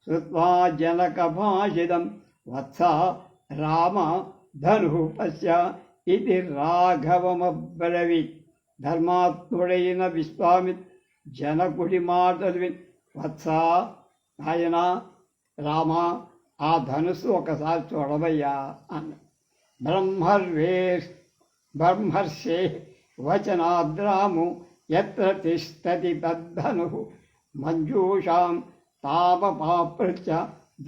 శ్రుత్వా జనక భాషితం వత్స రామ ధను పశ్య ఇది రాఘవమబ్రవీత్. ధర్మాత్ముడైన విశ్వామిత్ర జనకుడి మాటలు విని, వత్స ఆయన రామ ఆ ధనుస్సు ఒకసారి చూడవయ్యా అన్న. బ్రహ్మర్షే వచనాద్రాము ఎత్ర తిష్టతి తద్ధను మంజూషాం తాపపాపృత్య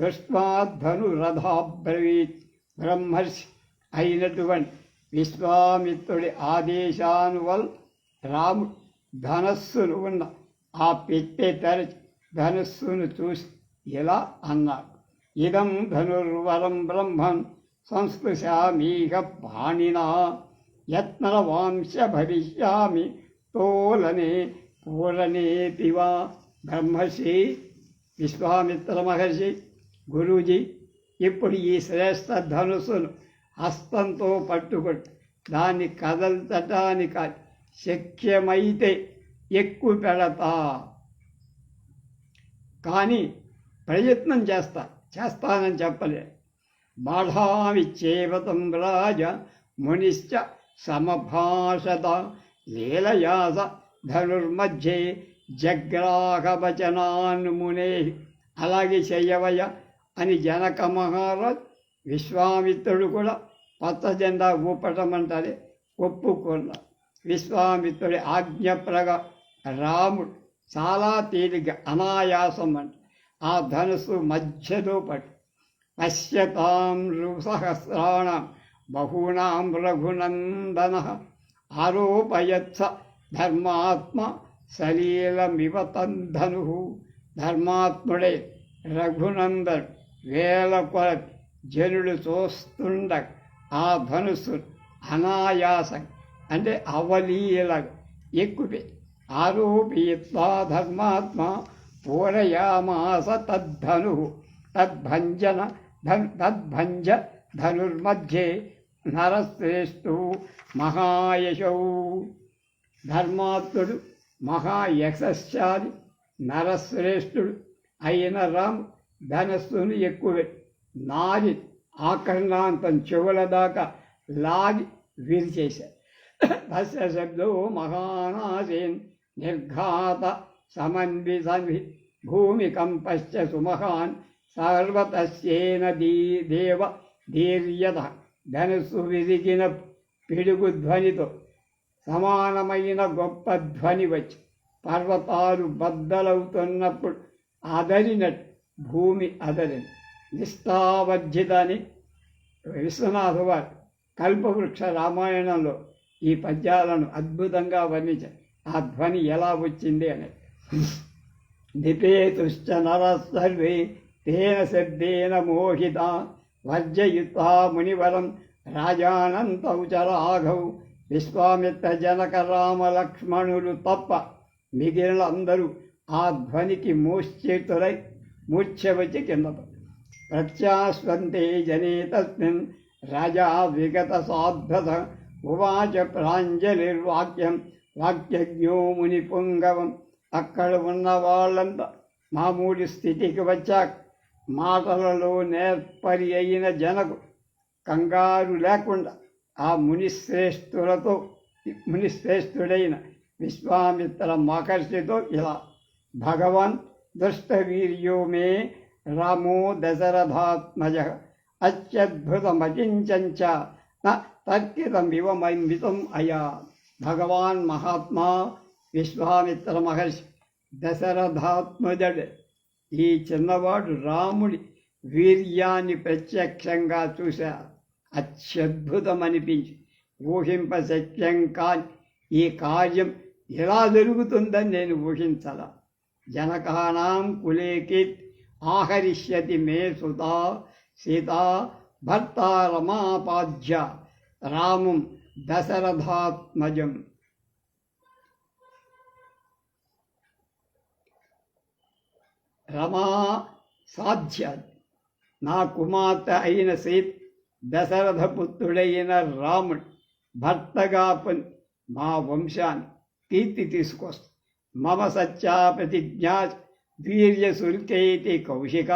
దృష్ట్వా ధనురథాబ్రవీత్. బ్రహ్మర్షి అయినటువంటి విశ్వామిత్రుడి ఆదేశానువల్ రాముడు ధనస్సును ఉన్న ఆ పెట్టె తెరచి ధనస్సును చూసి ఇలా అన్నాడు, ఇదం ధనుర్వరం బ్రహ్మన్ సంస్పృశామీహ పాణినా యత్నరవాంశ భవిష్యామి తోలనే పూరణేతి వా. బ్రహ్మర్షి విశ్వామిత్ర మహర్షి గురూజీ ఇప్పుడు ఈ శ్రేష్ఠ ధనుసును హస్తంతో పట్టుకొని దాన్ని కదల్చటానికి శక్యమైతే ఎక్కువ పెడతా, కానీ ప్రయత్నం చేస్తానని చెప్పలే. బాఢామిచ్చేవతం రాజ మునిశ్చ సమభాషత లీలయాస ధనుర్మధ్యే జగ్రాహవచనాన్ మునే. అలాగే చెయ్యవయ్య అని జనక మహారాజ్ విశ్వామిత్రుడు కూడా పచ్చ జెండా ఊపటమంటారే ఒప్పుకున్న. విశ్వామిత్రుడి ఆజ్ఞప్రగా రాముడు చాలా తేలిక అనాయాసం అంటే ఆ ధనుసు మధ్యలో పట్టు పశ్యతాం సహస్రాణం బహూనాం రఘునందన ఆరోపయత్స ధర్మాత్మ సలీలమివ తద్ధను. ధర్మాత్ముడే రఘునందన్ వేల కొలది జనులు చూస్తుండ ఆ ధనుస్సు అనాయాసం అంటే అవలీలగా ఎక్కువే ఆరోపయిత్వా ధర్మాత్మ పూరయామాస తద్ధను తద్భంజ ధనుర్మధ్యే నరశ్రేష్ఠు మహాయశౌ. ధర్మాత్ముడు మహాయశస్శాలి నరశ్రేష్ఠుడు అయిన రాము ధనస్సును ఎక్కువెట్టి నారి ఆకర్ణాంతం చెవుల దాకా లాగి విరిచేశారు. తస్య శబ్దో మహానాశేన్ నిర్ఘాత సమన్విసన్వి భూమికంపశ్చ సుమహాన్ సర్వతస్యేన దేవ ధీర్యత. ధనుస్సు విరిగిన పిడుగు ధ్వనితో సమానమైన గొప్ప ధ్వని వచ్చి పర్వతాలు బద్దలవుతున్నప్పుడు అదరినట్టు భూమి అదరిని. నిష్ఠావర్జితని విశ్వనాథ వారు కల్పవృక్ష రామాయణంలో ఈ పద్యాలను అద్భుతంగా వర్ణించారు. ఆ ధ్వని ఎలా వచ్చింది అనేది. నిపేతుశ్చ నరः సర్వే తేన శబ్దేన మోహిత వర్జయిత్వా మునివరం రాజానంతౌ చ రాఘౌ. విశ్వామిత్ర జనక రామ లక్ష్మణులు తప్ప మిగిలిన అందరూ ఆ ధ్వనికి మూశ్చేతులై మూర్ఛ వచ్చి కింద ప్రత్యాస్వంతే జనే తస్మిన్ రాజా విగత సాధ్వత ఉవాచ ప్రాంజలిర్వాక్యం వాక్యజ్ఞో ముని పుంగవం. అక్కడ ఉన్న వాళ్ళంతా మామూలు స్థితికి వచ్చాక మాటలలో నేర్పరి అయిన జనకు కంగారు లేకుండా ఆ మునిశ్రేష్ఠుడైన విశ్వామిత్ర మహర్షితో ఇలా: భగవాన్ దుష్టవీర్యో మే రామో దశరథాత్మజ అత్యద్భుతమచించంచ తర్కితమివ మైమితం అయా. భగవాన్ మహాత్మా విశ్వామిత్ర మహర్షి దశరథాత్మజుడు. ఈ చిన్నవాడు రాముడి వీర్యాన్ని ప్రత్యక్షంగా చూశారు. అత్యద్భుతమనిపించి ఊహింపశక్యం కాని ఈ కార్యం ఎలా జరుగుతుందని నేను ఊహించాల. జనకానాం కులేకి ఆహరిష్యతి మే సుతా సీతా భర్తా రమాపాధ్య రామం దశరథాత్మజం. రమా సాధ్య నా కుమార్తె అయిన సీత దశరథపుత్రుడైన రాముడు భర్తగా పని మా వంశాన్ని కీర్తి తీసుకొస్తా. మమ సత్యా ప్రతిజ్ఞా వీర్యశుల్కైతి కౌశిక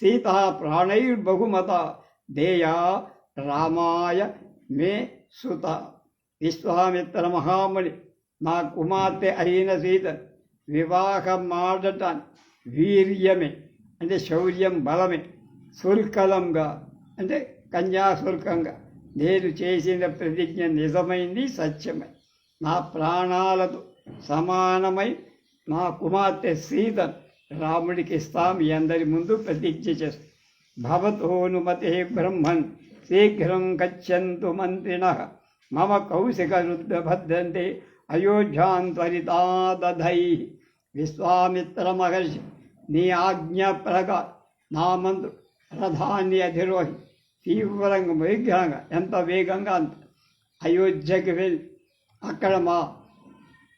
సీతా ప్రాణైర్బహుమత దేయా రామాయ మే సుత. విశ్వామిత్ర మహాముని నా కుమార్తె అయిన సీత వివాహమాడటాన్ని వీర్యమే అంటే శౌర్యం బలమే, శుల్కలంగా అంటే కన్యాశుల్కంగా నేను చేసిన ప్రతిజ్ఞ నిజమైంది, సత్యమై నా ప్రాణాలతో సమానమై నా కుమార్తె సీతను రాముడికి ఇస్తాం. మీ అందరి ముందు ప్రతిజ్ఞ చేస్తాం. భవతోనుమతే బ్రహ్మన్ శీఘ్రం గచ్చంతు మంత్రిణః మమ కౌశిక రుద్ధ భద్రంతే అయోధ్యాం త్వరితా దధై. విశ్వామిత్ర మహర్షి నీ ఆజ్ఞ ప్రకారం నా మంత్రు రథాన్ని అధిరోహి తీవ్రంగా వేగంగా ఎంత వేగంగా అంత అయోధ్యకి వెళ్ళి అక్కడ మా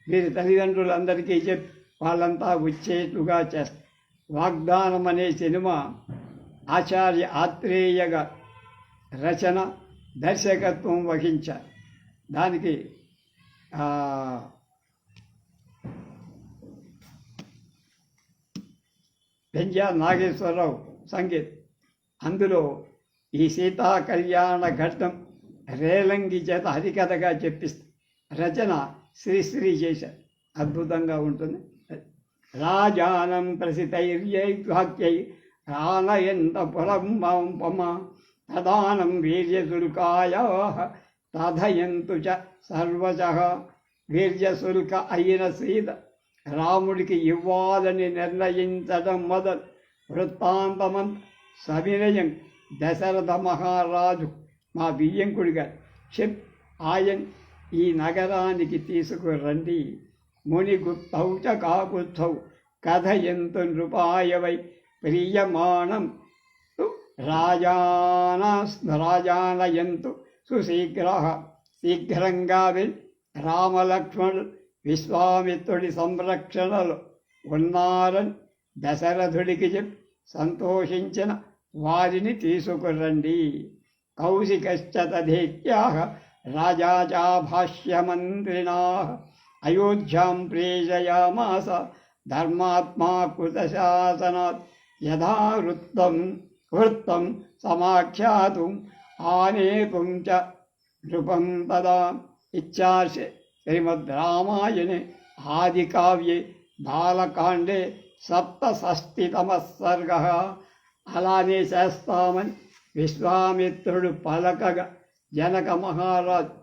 వీరి తల్లిదండ్రులందరికీ చెప్పి వాళ్ళంతా వచ్చేట్టుగా చేస్తారు. వాగ్దానం అనే సినిమా ఆచార్య ఆత్రేయగా రచన దర్శకత్వం వహించారు. దానికి పెంజా నాగేశ్వరరావు సంగీతం. అందులో ఈ సీతా కళ్యాణ ఘట్టం రేలంగి చేత హరికథగా చెప్పిస్తే రచన శ్రీశ్రీ చేశారు. అద్భుతంగా ఉంటుంది. రాజానం ప్రసితైర్యైవాక్యై ఆనయంత పురం పమ తదానం వీర్యశుల్కాయ తథయంతు చ సర్వశః. వీర్యశుల్క అయిన సీత రాముడికి ఇవ్వాలని నిర్ణయించడం మొదలు వృత్తాంతమంత సవినయం దశరథ మహారాజు మా బియ్యంకుడి గారు చెప్పి ఆయన ఈ నగరానికి తీసుకురండి. మునిగుప్తౌ చ కాకుత్సౌ కథయంతు నృపాయవై ప్రియమాణం రాజానయంతు సుశీఘ్రః. శీఘ్రంగా వెళ్ళి రామలక్ష్మణుడు విశ్వామిత్రుడి సంరక్షణలో ఉన్నారని దశరథుడికి చెప్పి సంతోషించిన వారిని తీసుకురండి. కౌశికశ్చ తథేత్యాహ రాజా చ భాష్యమంత్రిణా అయోధ్యాం ప్రేషయామాస ధర్మాత్మా కృతశాసనాత్ యథా వృత్తం సమాఖ్యాతుం ఆనేతుం చ నృపం తదా. ఇత్యార్షే శ్రీమద్ రామాయణే ఆదికావ్యే బాలకాండే 67వ సర్గః. అలానే చేస్తామని విశ్వామిత్రుడు పలకగా జనక మహారాజు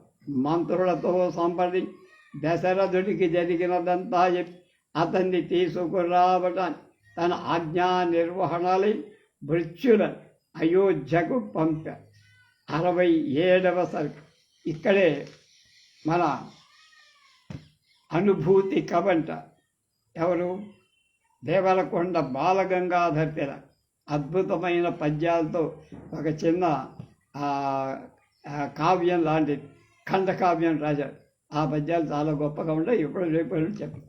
మంత్రులతో సంప్రదించి దశరథుడికి జరిగినదంతా చెప్పి అతన్ని తీసుకురావటానికి తన ఆజ్ఞా నిర్వహణలై భృత్యులను అయోధ్యకు పంపారు. 67వ సర్గ. ఇక్కడే మన అనుభూతి కవంట ఎవరు దేవరకొండ బాలగంగాధర్ తిలక్ అద్భుతమైన పద్యాలతో ఒక చిన్న కావ్యం లాంటిది ఖండకావ్యం రాశారు. ఆ పద్యాలు చాలా గొప్పగా ఉంటాయి. ఇప్పుడు రేపు చెప్పు.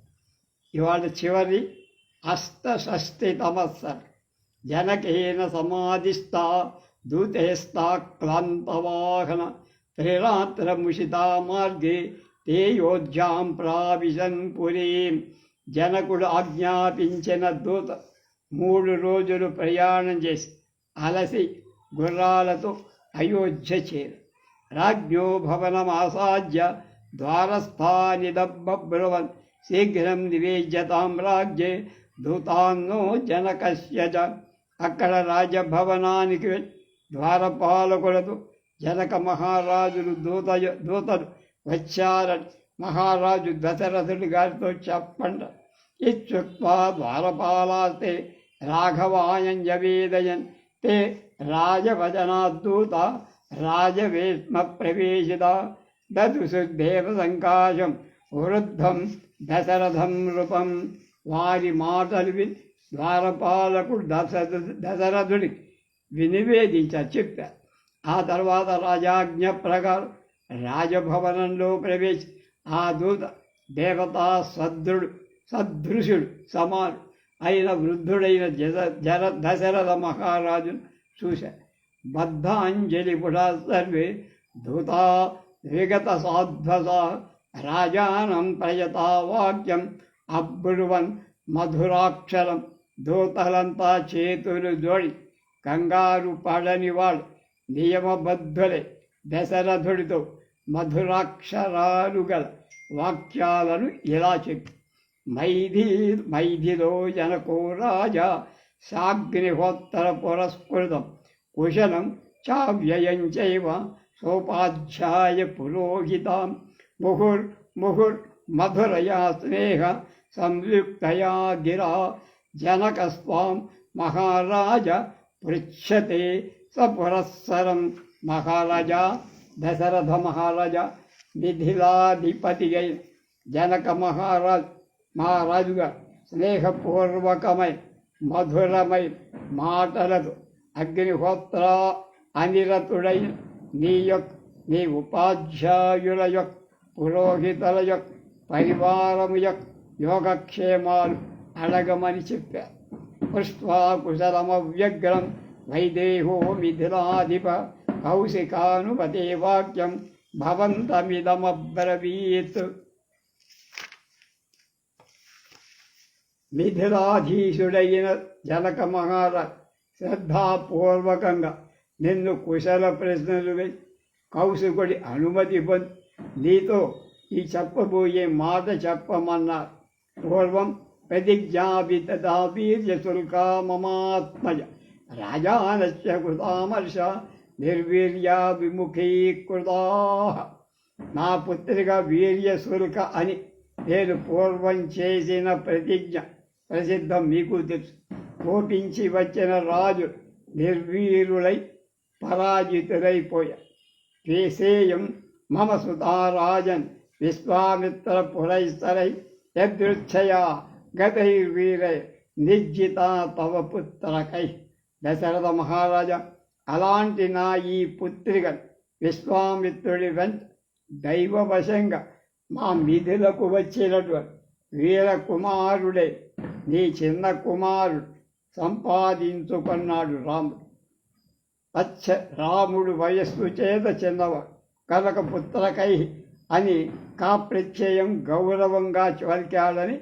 ఇవాళ చివరి 68వ సర్గ. జనకేన సమాధిస్థా దూతేస్తా క్లాంతవాహన త్రిరాత్రముషితా మార్గే తేయోధ్యాం ప్రావిశన్ పురీం. జనకుడు ఆజ్ఞాపించిన దూత 3 రోజులు ప్రయాణం చేసి అలసి గుర్రాలతో అయోధ్య చేరు. రాజ్ఞో భవనమాసాద్య ద్వారస్థానిదబ్రవన్ శీఘ్రం నివేద్యతాం రాజ్యే దూతాన్నో జనకస్య చ. అక్కడ రాజభవనానికి ద్వారపాలకులతో జనక మహారాజులు దూతలు వచ్చారని మహారాజు దశరథుడి గారితో చెప్పండి. ఇత్యుక్త్వా ద్వారపాలాస్తే రాఘవాయంజవేదయన్ తే రాజవచనాద్దూత రాజవేష్మ ప్రవేశిత. దదుసుదేవ సంకాశం వృద్ధం దశరథం నృపం. వారి మాటలు విని ద్వారపాలకుడు దశరథుడికి చెప్పారు. ఆ తర్వాత రాజాజ్ఞ ప్రకారం రాజభవనంలో ప్రవేశి ఆ దూత దేవతా సదృశుడు సమాను అయిన వృద్ధుడైన దశరథ మహారాజును చూశారు. బద్ధాంజలి పుటా సర్వే దూతా విగత సాధ్వస రాజానం ప్రయతా వాక్యం అబ్రువన్ మధురాక్షరం. దూతలంతా చేతులు జోడి కంగారు పడని వాడు నియమబద్ధులే దశరథుడితో మధురాక్షరాలు గల వాక్యాలను ఇలా చెప్పి మైథిలో జనకో రాజా సాగ్నిహోత్తర పురస్కృతం కుశలం చావ్యయం చైవ సోపాధ్యాయ పురోహితాం. ముహుర్మధురయా స్నేహ సంయుక్తయా గిరా జనకస్వాం మహారాజ పృచ్ఛతే సపురస్సరం. మహారాజా దశరథ మహారాజా మిథిలాధిపతి అయిన జనక మహారాజుగా స్నేహపూర్వకమై మధురమై మాటలతో అగ్నిహోత్ర అనిరతుడైన నీ ఉపాధ్యాయుల యొక్క పురోహితుల యొక్క పరివారము యొక్క యోగక్షేమాలు అడగమని చెప్పారు. పుష్పాకుశలమవ్యగ్రం వైదేహో మిథిలాధిప కౌశికానుపతే వాక్యం భవంతమిదమబ్రవీత్. మిథిలాధీశుడైన జనక మహారాజ్ శ్రద్ధాపూర్వకంగా నిన్ను కుశల ప్రశ్నలు వేసి కౌశికుడి అనుమతి పొంది నీతో ఈ చెప్పబోయే మాట చెప్పమన్నారు. పూర్వం ప్రతిజ్ఞాపితీర్యశుల్కా మమాత్మజ రాజానస్య కృతామర్ష నిర్వీర్యా విముఖీకృతా. నా పుత్రిక వీర్యశుల్క అని నేను పూర్వం చేసిన ప్రతిజ్ఞ ప్రసిద్ధం మీకు తెలుసు. కోపించి వచ్చిన రాజు నిర్వీరులై పరాజితులైపోయారు. కేసేయం మమ సుతారాజన్ విశ్వామిత్ర పురైస్తరై యదృచ్ఛయా గతైర్వీరై నిర్జిత తవ పుత్రకై. దశరథ మహారాజా, అలాంటి నా ఈ పుత్రికను విశ్వామిత్రుడి వెంట దైవవశంగా మా మిథిలకు వచ్చినటువంటి వీరకుమారుడే నీ చిన్న కుమారుడు సంపాదించుకున్నాడు రాముడు. రాముడు వయస్సు చేత చిన్నవాడు కనుక పుత్రకై అని కాప్రత్యయం గౌరవంగా పలికాడని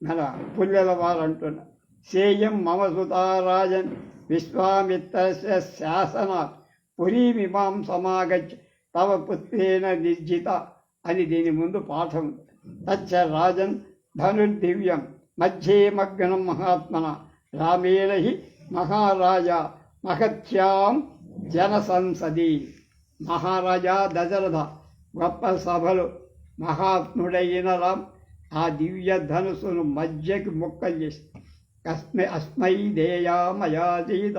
మన పుల్లెల వారు అంటున్నారు. సేయం మమ సుతారాజన్ విశ్వామిత్రస్య శాసనాత్ పురీమిమాం సమాగచ్చ తవ పుత్రేణ నిర్జిత అని దీని ముందు పాఠం. తచ్చ రాజన్ ధనుర్దివ్యం మధ్యే మగ్నం మహాత్మన రామేణ హి మహారాజా మహత్యాం జనసంసది. మహారాజా దశరథ గొప్ప సభలు మహాత్ముడైన రామ్ ఆ దివ్య ధనుసును మధ్యకి ముక్కలు చేసి అస్మై దేయా మయా సీత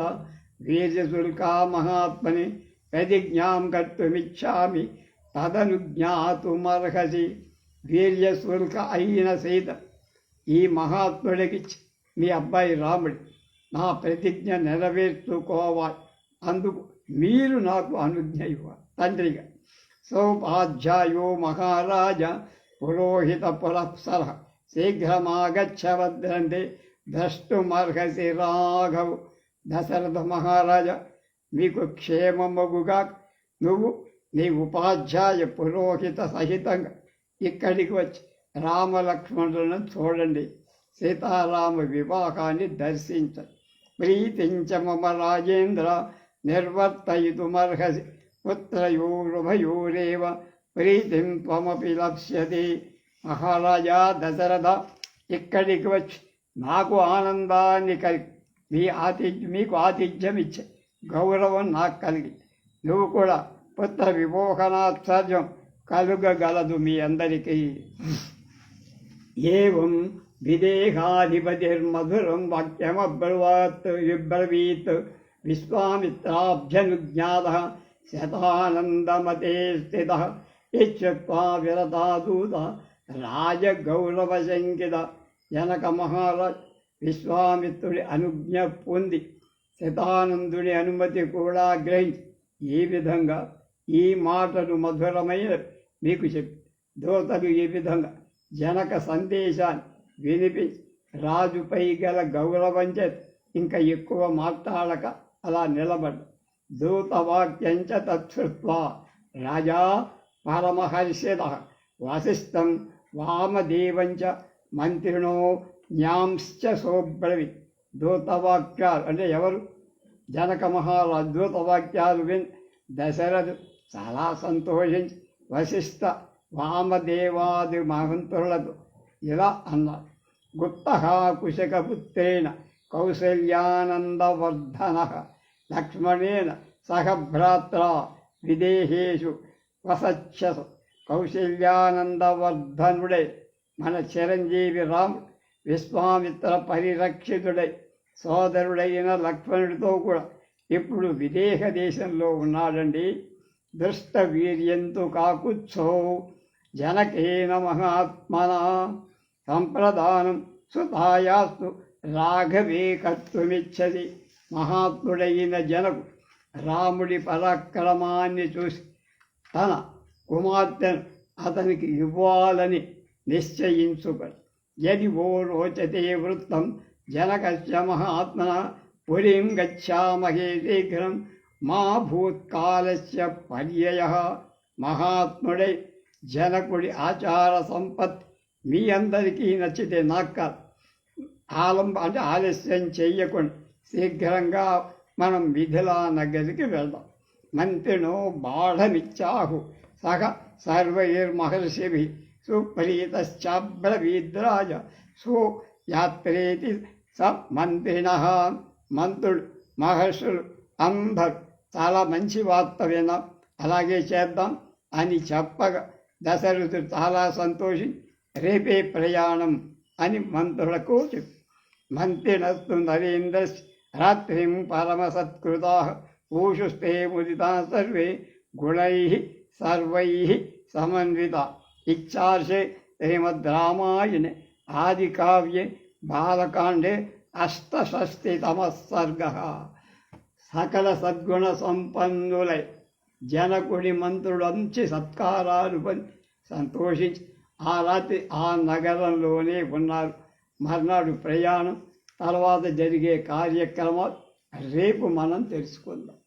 వీర్యశుల్కా మహాత్మని ప్రతిజ్ఞాం కర్తుమిచ్చామి తదనుజ్ఞాతుమర్హసి. వీర్యశుల్క అయిన సీత ఈ మహాత్ముడికి మీ అబ్బాయి రాముడి నా ప్రతిజ్ఞ నెరవేర్చుకోవాలి, అందుకు మీరు నాకు అనుజ్ఞ ఇవ్వాలి తండ్రిగా. సౌపాధ్యాయో మహారాజ పురోహిత పురఃసర శీఘ్రమాగచ్చ భద్రంతే ద్రష్టుమర్హసి రాఘవు. దశరథ మహారాజా, మీకు క్షేమమగుగా నీ ఉపాధ్యాయ పురోహిత సహితంగా ఇక్కడికి వచ్చి రామలక్ష్మణులను చూడండి, సీతారామ వివాహాన్ని దర్శించండి. ప్రీతించ మమ రాజేంద్ర నిర్వర్తయితుమర్హసి పుత్రయోరుభయోరేవ ప్రీతిం త్వమపి లక్ష్యతే. మహారాజా దశరథ, ఇక్కడికి వచ్చి నాకు ఆనందాన్ని కలిగి మీకు ఆతిథ్యం ఇచ్చే గౌరవం నాకు కలిగి నువ్వు కూడా పుత్ర విమోహనాశ్చర్యం కలుగగలదు మీ అందరికీ. ఏవం విదేహాధిపతిర్మధురం వాక్యమబ్రవీత్ విశ్వామిత్రాభ్యనుజ్ఞాత శతానందమతే స్థిత ఇత్యుక్త్వా విరతాదూత రాజగౌరవశంకిత. జనక మహారాజ్ విశ్వామిత్రుడి అనుజ్ఞ పొంది శతానందుడి అనుమతి కూడా గ్రహించి ఈ విధంగా ఈ మాటలు మధురమైన మీకు చెప్పి దూతలు ఈ విధంగా జనక సందేశాన్ని వినిపించి రాజుపై గల గౌరవం చేత ఇంకా ఎక్కువ మాట్లాడక అలా నిలబడ్డ. దూతవాక్యంచ తత్కృత్వా రాజా పరమహర్షిత వశిష్టం వామదేవంచ మంత్రిణో జ్ఞాంశ్చ సోబ్రవి. దూతవాక్యాలు అంటే ఎవరు? జనక మహారాజు దూతవాక్యాలు విని దశరథు చాలా సంతోషించి వశిష్ఠ వామదేవాది మహంతులతో ఇలా అన్నారు. గుప్త కుశకపుత్రేణ కౌసల్యానందవర్ధన లక్ష్మణేన సహ భ్రాత్ర విదేహేషు వసచ్చస. కౌశల్యానందవర్ధనుడై మన చిరంజీవి రాముడు విశ్వామిత్ర పరిరక్షితుడై సోదరుడైన లక్ష్మణుడితో కూడా ఇప్పుడు విదేహ దేశంలో ఉన్నాడండి. దృష్ట వీర్యంతు కాకుత్సో జనకేన మహాత్మన సంప్రదానం సుతాయాస్తు రాఘవే కర్తుమిచ్చది. మహాత్ముడైన జనకు రాముడి పరాక్రమాన్ని చూసి తన కుమార్తెను అతనికి ఇవ్వాలని నిశ్చయించుకొని యది ఓ రోచతే వృత్తం జనకస్య మహాత్మన పురీం గచ్చామహే శీఘ్రం మా భూత్కాలస్య పర్యయః. మహాత్ముడై జనకుడి ఆచార సంపత్తి మీ అందరికీ నచ్చితే నాకు కాదు, ఆలస్యం చెయ్యకుండా శీఘ్రంగా మనం మిథిలా నగరికి వెళ్దాం. మంత్రినో బాఢమిచ్చాహు సహ సర్వైర్మహర్షిభిః సుప్రీతశ్చాబ్రవీద్రాజ సో యాత్రేతి స మంత్రిణః. మంత్రులు మహర్షులు అందరూ చాలా మంచి వార్త విన్నాం, అలాగే చేద్దాం అని చెప్పగా దశరథుడు చాలా సంతోషించి రేపే ప్రయాణం అని మంత్రులకు చెప్పి మంత్రినస్తు నరేంద్ర రాత్రిం పరమసత్కృతాః ఊషుస్తే ముదితా సర్వే గుణైః సర్వైః సమన్వితా. ఇచ్చార్షే శ్రీమద్ రామాయణే ఆదికావ్యే బాలకాండే అష్టషష్టితమః సర్గః. సకల సద్గుణ సంపన్నులై జనకుడి మంత్రులంచి సత్కారాలు పొంది సంతోషించి ఆ రాత్రి ఆ నగరంలోనే ఉన్నారు. మర్నాడు ప్రయాణం, తర్వాత జరిగే కార్యక్రమాలు రేపు మనం తెలుసుకుందాం.